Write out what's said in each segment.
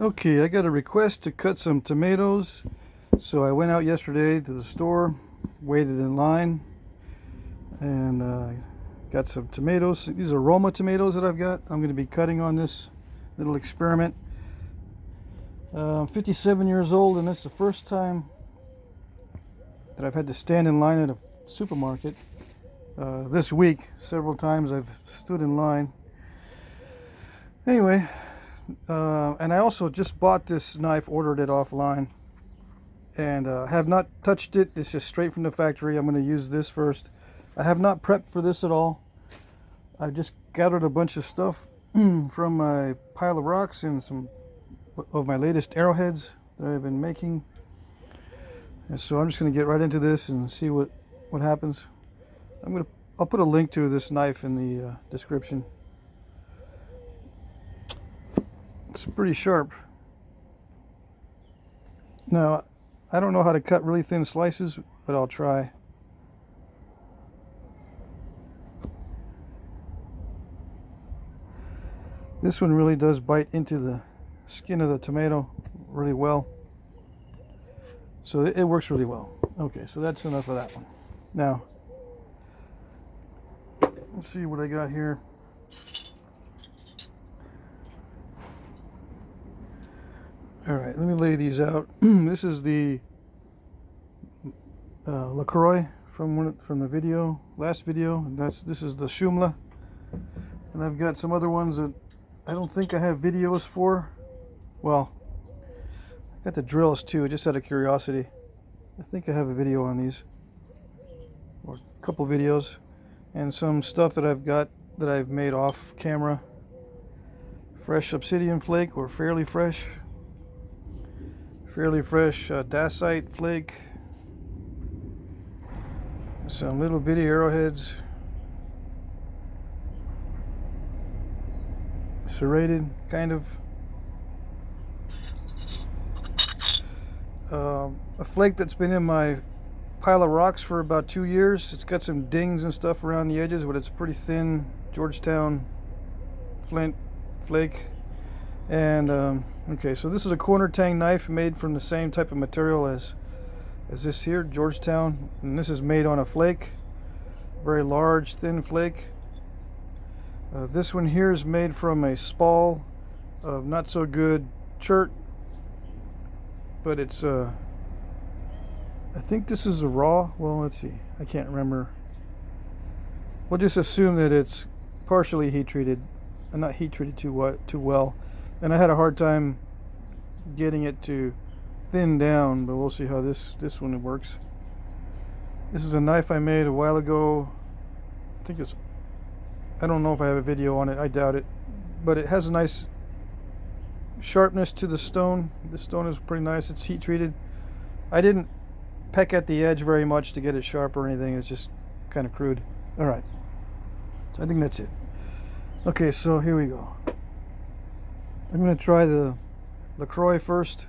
Okay, I got a request to cut some tomatoes, so I went out yesterday to the store, waited in line, and got some tomatoes. These are Roma tomatoes that I've got. I'm going to be cutting on this little experiment. I'm 57 years old, and it's the first time that I've had to stand in line at a supermarket. This week, several times I've stood in line. Anyway, and I also just bought this knife, ordered it offline, and have not touched it. It's just straight from the factory. I'm going to use this first. I have not prepped for this at all. I just gathered a bunch of stuff from my pile of rocks and some of my latest arrowheads that I've been making. And so I'm just going to get right into this and see what happens. I'll put a link to this knife in the description. It's pretty sharp. Now, I don't know how to cut really thin slices, but I'll try. This one really does bite into the skin of the tomato really well. So it works really well. Okay, so that's enough of that one. Now, let's see what I got here. All right, let me lay these out. This is the LaCroix from the video, last video. And this is the Shumla, and I've got some other ones that I don't think I have videos for. Well, I got the drills too, just out of curiosity. I think I have a video on these, or a couple videos, and some stuff that I've got that I've made off camera. Fresh obsidian flake, or fairly fresh dacite flake, some little bitty arrowheads, serrated kind of, a flake that's been in my pile of rocks for about 2 years. It's got some dings and stuff around the edges, but it's pretty thin Georgetown flint flake. And okay, so this is a corner tang knife made from the same type of material as this here, Georgetown, and this is made on a flake, very large thin flake. This one here is made from a spall of not so good chert, but it's I think this is a raw. Well, let's see, I can't remember. We'll just assume that it's partially heat treated, and not heat treated too well. And I had a hard time getting it to thin down, but we'll see how this one works. This is a knife I made a while ago. I don't know if I have a video on it, I doubt it. But it has a nice sharpness to the stone. This stone is pretty nice, it's heat treated. I didn't peck at the edge very much to get it sharp or anything, it's just kind of crude. Alright, so I think that's it. Okay, so here we go. I'm going to try the LaCroix first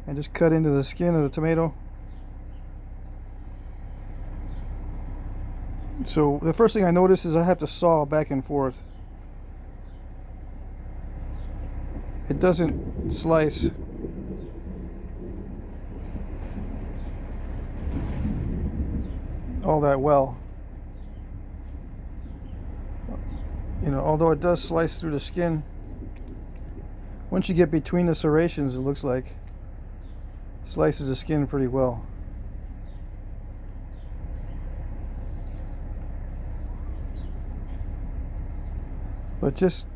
and just cut into the skin of the tomato. So the first thing I notice is I have to saw back and forth. It doesn't slice all that well. You know, although it does slice through the skin. Once you get between the serrations, it looks like slices the skin pretty well. But just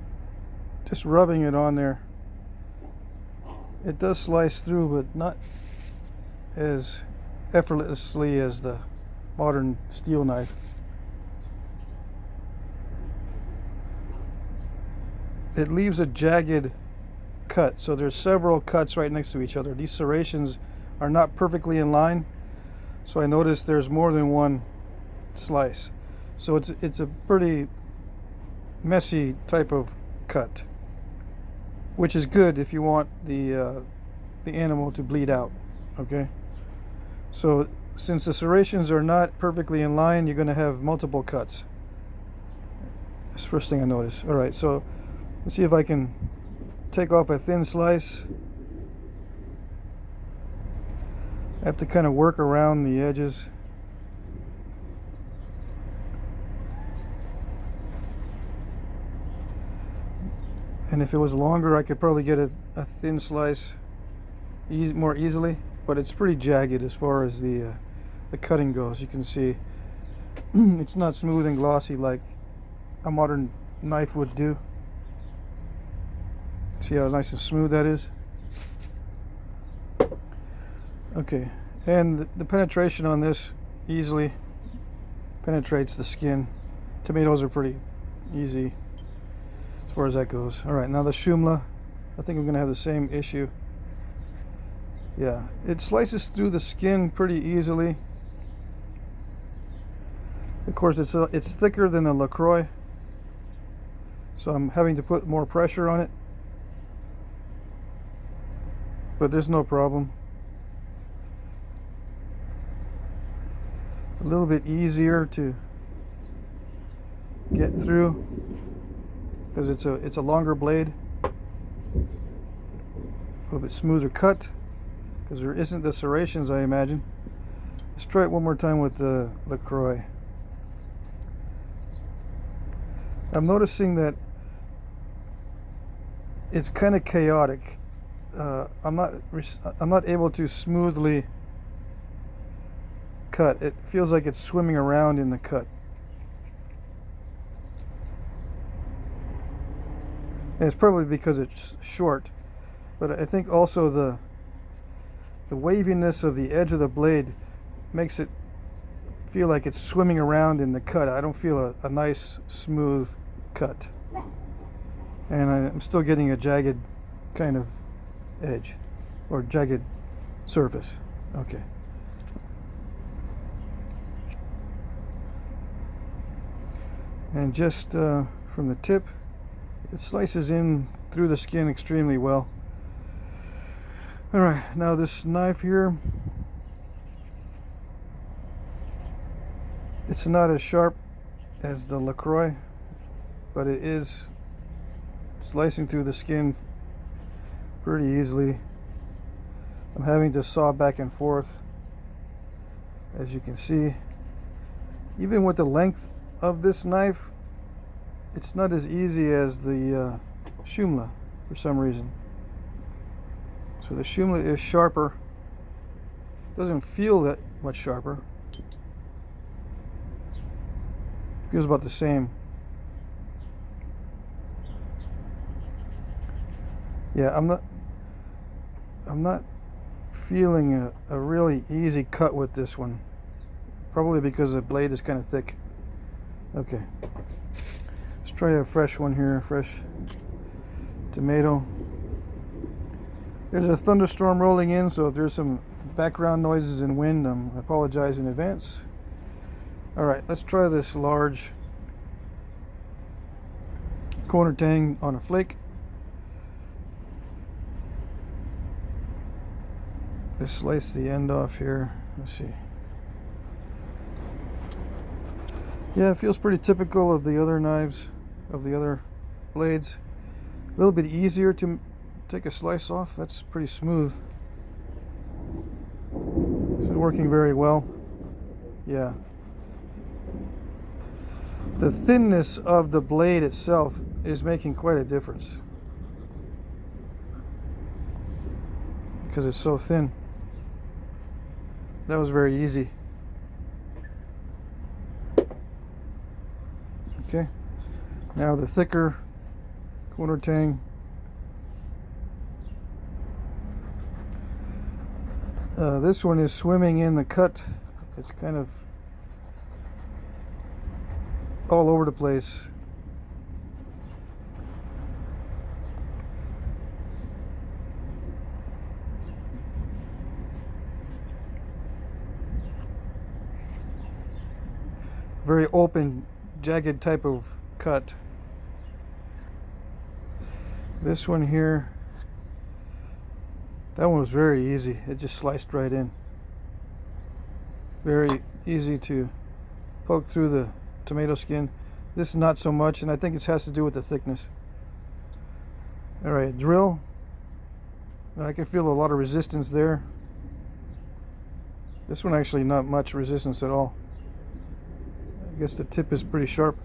rubbing it on there, it does slice through, but not as effortlessly as the modern steel knife. It leaves a jagged cut, so there's several cuts right next to each other. These serrations are not perfectly in line, so I noticed there's more than one slice. So it's a pretty messy type of cut, which is good if you want the animal to bleed out. Okay, so since the serrations are not perfectly in line, you're going to have multiple cuts. That's the first thing I noticed. All right, so let's see if I can take off a thin slice, I have to kind of work around the edges. And if it was longer, I could probably get a thin slice more easily, but it's pretty jagged as far as the cutting goes. You can see it's not smooth and glossy like a modern knife would do. See how nice and smooth that is? Okay, and the penetration on this easily penetrates the skin. Tomatoes are pretty easy as far as that goes. All right, now the shumla, I think I'm gonna have the same issue. Yeah, it slices through the skin pretty easily. Of course, it's thicker than the LaCroix, so I'm having to put more pressure on it, but there's no problem. A little bit easier to get through because it's a longer blade, a little bit smoother cut because there isn't the serrations, I imagine. Let's try it one more time with the LaCroix. I'm noticing that it's kind of chaotic. I'm not able to smoothly cut. It feels like it's swimming around in the cut. And it's probably because it's short, but I think also the waviness of the edge of the blade makes it feel like it's swimming around in the cut. I don't feel a nice smooth cut, and I'm still getting a jagged kind of edge or jagged surface. Okay. And just from the tip, it slices in through the skin extremely well. All right, now this knife here, it's not as sharp as the LaCroix, but it is slicing through the skin pretty easily. I'm having to saw back and forth, as you can see. Even with the length of this knife, it's not as easy as the shumla for some reason. So the shumla is sharper. Doesn't feel that much sharper. Feels about the same. Yeah, I'm not feeling a really easy cut with this one. Probably because the blade is kind of thick. Okay. Let's try a fresh one here, fresh tomato. There's a thunderstorm rolling in, so if there's some background noises and wind, I apologize in advance. All right, let's try this large corner tang on a flake. Let's slice the end off here. Let's see. Yeah, it feels pretty typical of the other knives, of the other blades. A little bit easier to take a slice off. That's pretty smooth. This is working very well. Yeah. The thinness of the blade itself is making quite a difference because it's so thin. That was very easy. Okay, now the thicker corner tang. This one is swimming in the cut. It's kind of all over the place. Very open, jagged type of cut. This one here, that one was very easy. It just sliced right in. Very easy to poke through the tomato skin. This is not so much, and I think it has to do with the thickness. All right, drill. I can feel a lot of resistance there. This one actually not much resistance at all. I guess the tip is pretty sharp.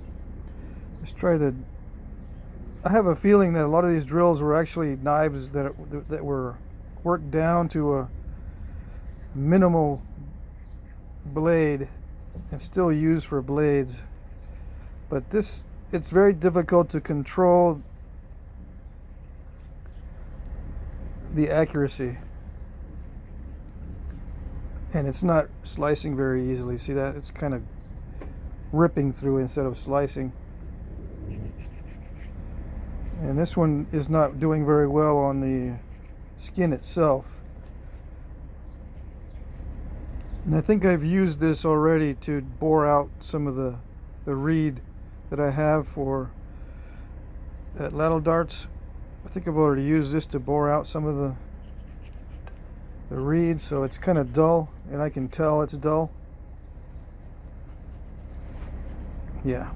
Let's try the... I have a feeling that a lot of these drills were actually knives that were worked down to a minimal blade and still used for blades. But this, it's very difficult to control the accuracy, and it's not slicing very easily. See that? It's kind of ripping through instead of slicing. And this one is not doing very well on the skin itself. And I think I've used this already to bore out some of the reed that I have for lattice darts. I think I've already used this to bore out some of the reed, so it's kind of dull, and I can tell it's dull. Yeah,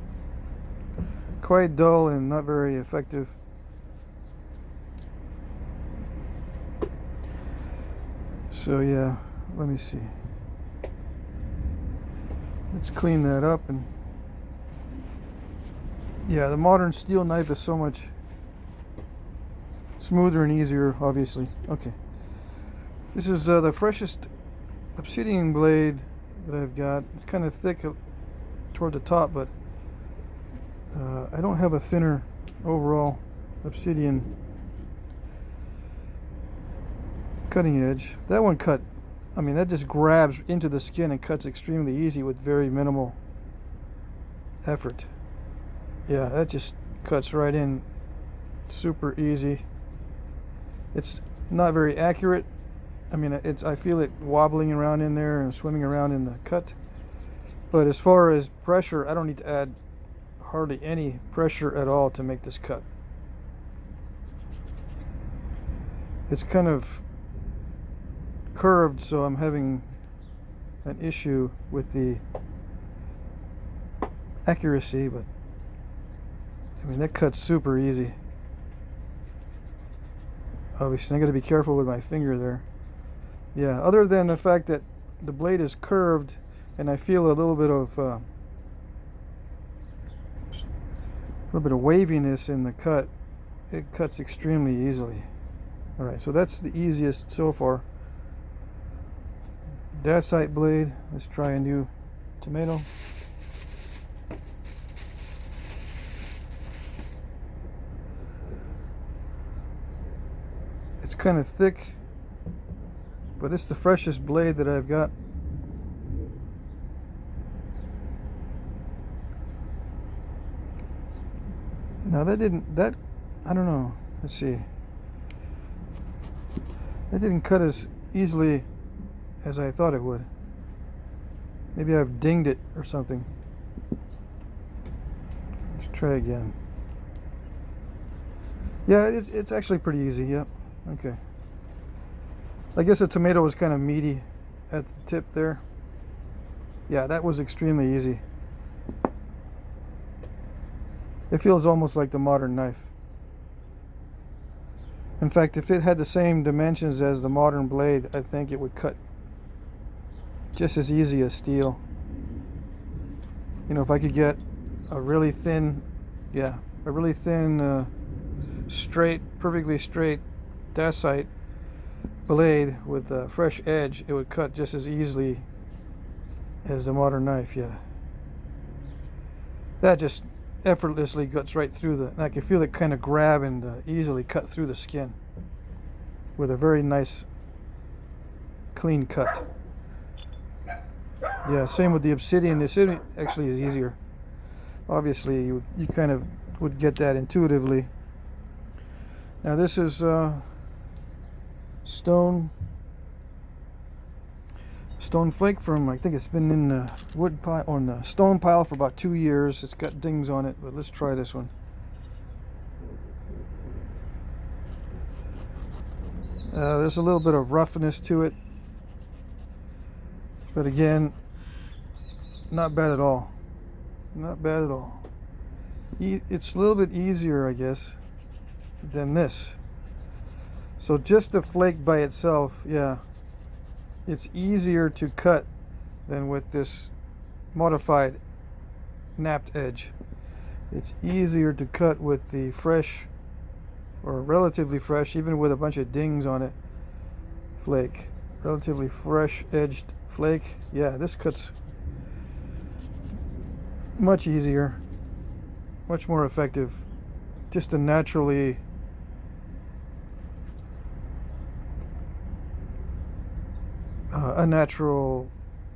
quite dull and not very effective. So yeah, let me see. Let's clean that up. And yeah, the modern steel knife is so much smoother and easier, obviously. Okay, this is the freshest obsidian blade that I've got. It's kind of thick toward the top, but I don't have a thinner overall obsidian cutting edge. That one cut, I mean, that just grabs into the skin and cuts extremely easy with very minimal effort. Yeah, that just cuts right in super easy. It's not very accurate. I mean, I feel it wobbling around in there and swimming around in the cut. But as far as pressure, I don't need to add hardly any pressure at all to make this cut. It's kind of curved, so I'm having an issue with the accuracy, but I mean, that cuts super easy. Obviously, I got to be careful with my finger there. Yeah, other than the fact that the blade is curved and I feel a little bit of waviness in the cut, it cuts extremely easily. All right, so that's the easiest so far. Dacite blade. Let's try a new tomato. It's kind of thick, but it's the freshest blade that I've got. Now I don't know. Let's see. That didn't cut as easily as I thought it would. Maybe I've dinged it or something. Let's try again. Yeah, it's actually pretty easy. Yep. Okay. I guess the tomato was kind of meaty at the tip there. Yeah, that was extremely easy. It feels almost like the modern knife. In fact, if it had the same dimensions as the modern blade, I think it would cut just as easy as steel. You know, if I could get a really thin, straight, perfectly straight dacite blade with a fresh edge, it would cut just as easily as the modern knife. Yeah, that just effortlessly cuts right through and I can feel it kind of grab and easily cut through the skin with a very nice clean cut. Yeah, same with the obsidian. The obsidian actually is easier. Obviously, you kind of would get that intuitively. Now this is stone flake from, I think it's been in the wood pile, on the stone pile for about 2 years. It's got dings on it, but let's try this one. There's a little bit of roughness to it, but again, not bad at all. Not bad at all. It's a little bit easier, I guess. than this. So just the flake by itself, yeah, it's easier to cut than with this modified napped edge. It's easier to cut with the fresh, or relatively fresh, even with a bunch of dings on it, flake. Relatively fresh edged flake. Yeah, this cuts much easier, much more effective. Just a naturally a natural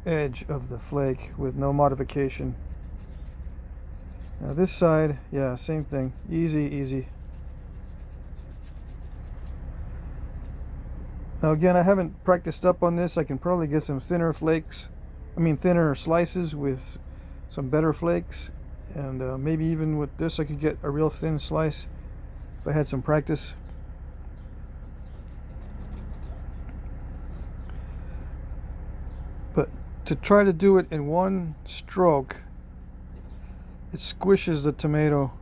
edge of the flake with no modification. Now this side, yeah, same thing. Easy. Now again, I haven't practiced up on this. I can probably get some thinner thinner slices with some better flakes. And maybe even with this I could get a real thin slice if I had some practice. But to try to do it in one stroke, it squishes the tomato.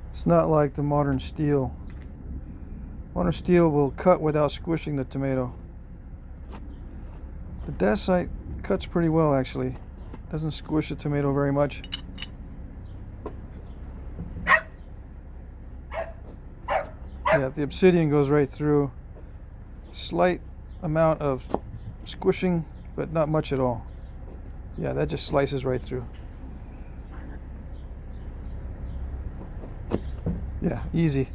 It's not like the modern steel. Modern steel will cut without squishing the tomato. The dacite cuts pretty well actually. Doesn't squish the tomato very much. Yeah, the obsidian goes right through. Slight amount of squishing, but not much at all. Yeah, that just slices right through. Yeah, easy.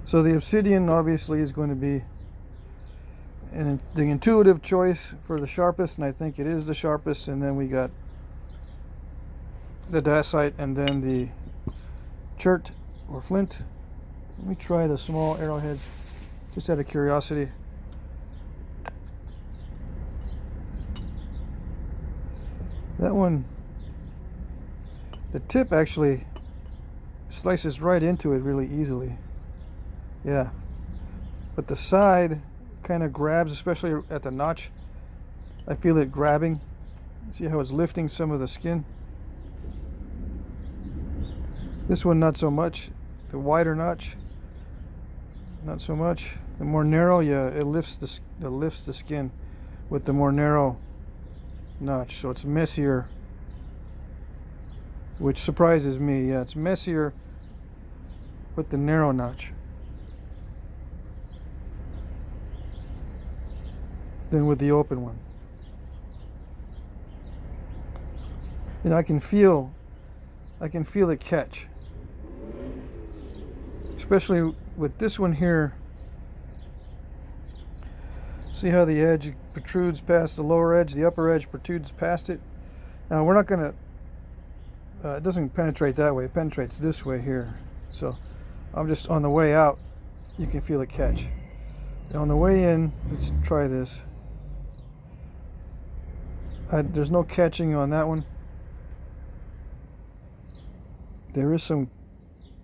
So the obsidian obviously is going to be the intuitive choice for the sharpest, and I think it is the sharpest. And then we got the dacite, and then the chert or flint. Let me try the small arrowheads, just out of curiosity. That one, the tip actually slices right into it really easily. Yeah, but the side kind of grabs, especially at the notch. I feel it grabbing. See how it's lifting some of the skin? This one not so much. The wider notch, not so much. The more narrow, yeah, it lifts the skin with the more narrow notch. So it's messier, which surprises me. Yeah, it's messier with the narrow notch than with the open one. And I can feel it catch, especially with this one here. See how the edge protrudes past the lower edge, the upper edge protrudes past it. Now we're not gonna it doesn't penetrate that way, it penetrates this way here. So I'm just, on the way out you can feel it catch. And on the way in, let's try this. There's no catching on that one. There is some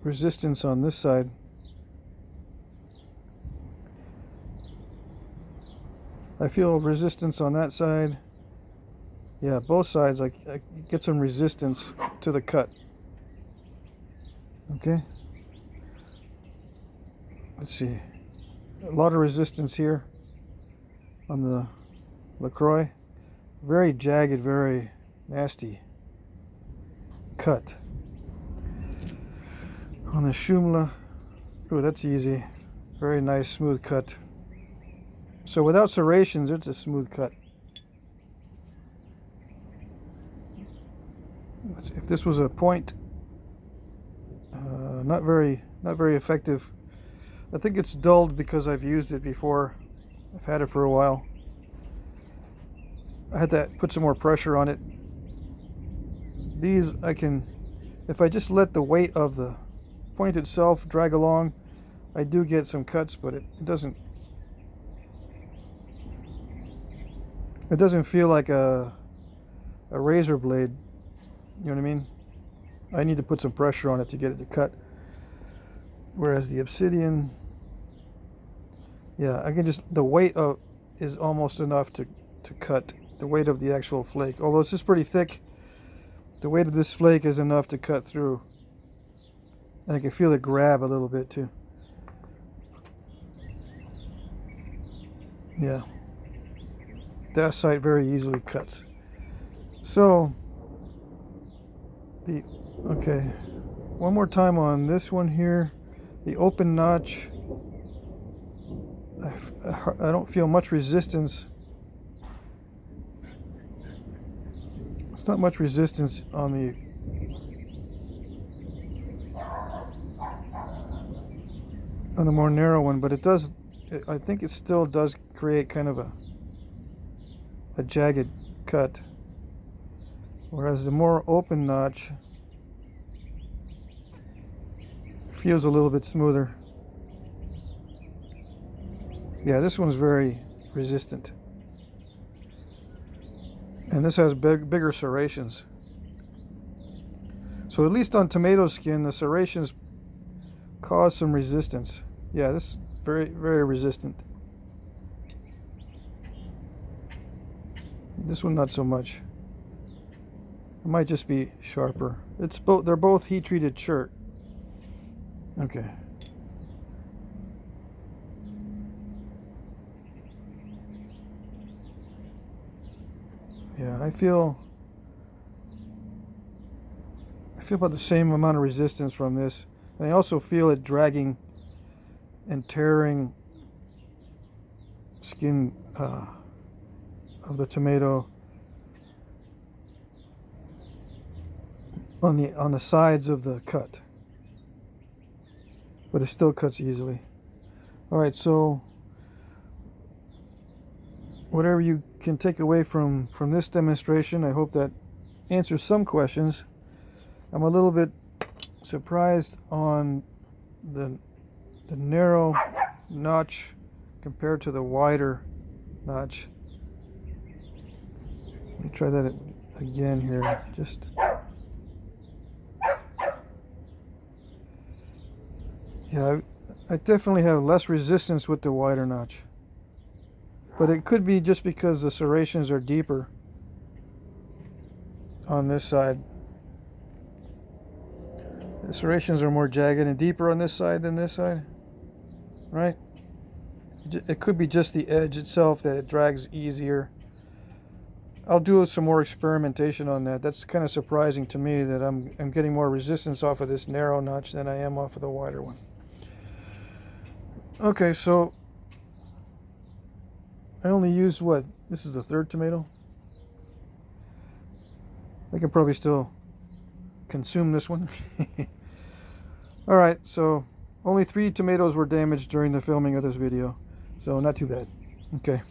resistance on this side. I feel resistance on that side. Yeah, both sides I get some resistance to the cut. Okay. Let's see. A lot of resistance here on the LaCroix. Very jagged, very nasty cut. On the Shumla, oh, that's easy. Very nice, smooth cut. So without serrations, it's a smooth cut. If this was a point, not very effective. I think it's dulled because I've used it before. I've had it for a while. I had to put some more pressure on it. These I can, if I just let the weight of the point itself drag along, I do get some cuts, but it doesn't feel like a razor blade. You know what I mean? I need to put some pressure on it to get it to cut. Whereas the obsidian, yeah, I can just, the weight of is almost enough to cut. The weight of the actual flake, although this is pretty thick, the weight of this flake is enough to cut through. And I can feel it grab a little bit too. Yeah. That side very easily cuts. So, okay, one more time on this one here. The open notch, I don't feel much resistance. It's not much resistance on the more narrow one, but it does, I think it still does create kind of a jagged cut. Whereas the more open notch feels a little bit smoother. Yeah, this one's very resistant. And this has bigger serrations. So at least on tomato skin, the serrations cause some resistance. Yeah, this is very, very resistant. This one not so much. It might just be sharper. They're both heat-treated chert. Okay. Yeah, I feel about the same amount of resistance from this. And I also feel it dragging and tearing skin of the tomato on the sides of the cut. But it still cuts easily. All right, so whatever you can take away from this demonstration, I hope that answers some questions. I'm a little bit surprised on the narrow notch compared to the wider notch. Let me try that again here. Yeah, I definitely have less resistance with the wider notch. But it could be just because the serrations are deeper on this side. The serrations are more jagged and deeper on this side than this side, right? It could be just the edge itself that it drags easier. I'll do some more experimentation on that. That's kind of surprising to me that I'm getting more resistance off of this narrow notch than I am off of the wider one. Okay, so I only used what? This is the third tomato. I can probably still consume this one. All right, so only 3 tomatoes were damaged during the filming of this video, so not too bad. Okay.